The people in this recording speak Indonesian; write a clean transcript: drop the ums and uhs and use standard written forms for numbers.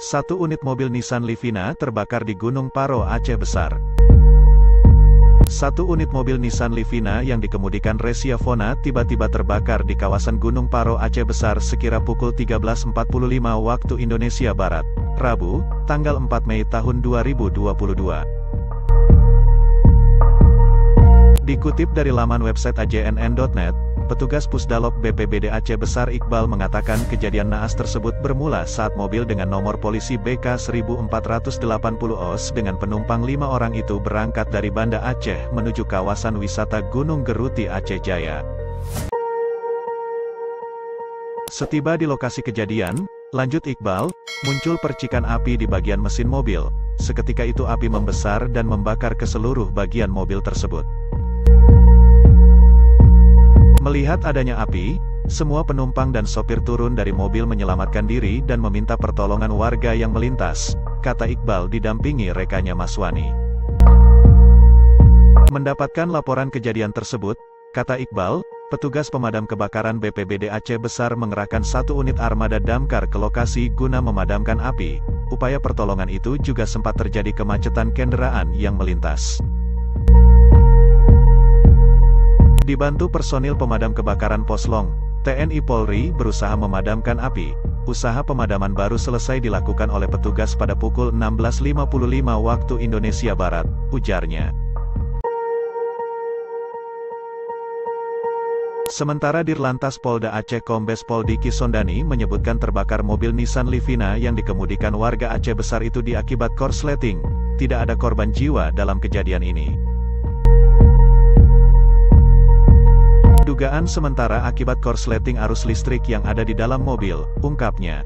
Satu unit mobil Nissan Livina terbakar di Gunung Paro, Aceh Besar. Satu unit mobil Nissan Livina yang dikemudikan Resia Fona tiba-tiba terbakar di kawasan Gunung Paro, Aceh Besar sekira pukul 13.45 waktu Indonesia Barat, Rabu, tanggal 4 Mei tahun 2022. Dikutip dari laman website ajnn.net, petugas Pusdalop BPBD Aceh Besar Iqbal mengatakan kejadian naas tersebut bermula saat mobil dengan nomor polisi BK 1480 OS dengan penumpang 5 orang itu berangkat dari Banda Aceh menuju kawasan wisata Gunung Geruti Aceh Jaya. Setiba di lokasi kejadian, lanjut Iqbal, muncul percikan api di bagian mesin mobil. Seketika itu api membesar dan membakar ke seluruh bagian mobil tersebut. Melihat adanya api, semua penumpang dan sopir turun dari mobil menyelamatkan diri dan meminta pertolongan warga yang melintas, kata Iqbal didampingi rekannya Maswani. Mendapatkan laporan kejadian tersebut, kata Iqbal, petugas pemadam kebakaran BPBD Aceh Besar mengerahkan satu unit armada damkar ke lokasi guna memadamkan api. Upaya pertolongan itu juga sempat terjadi kemacetan kendaraan yang melintas. Dibantu personil pemadam kebakaran Poslong, TNI Polri berusaha memadamkan api. Usaha pemadaman baru selesai dilakukan oleh petugas pada pukul 16.55 waktu Indonesia Barat, ujarnya. Sementara Dirlantas Polda Aceh Kombes Pol Diki Sondani menyebutkan terbakar mobil Nissan Livina yang dikemudikan warga Aceh Besar itu diakibat korsleting. Tidak ada korban jiwa dalam kejadian ini. Dugaan sementara akibat korsleting arus listrik yang ada di dalam mobil, ungkapnya.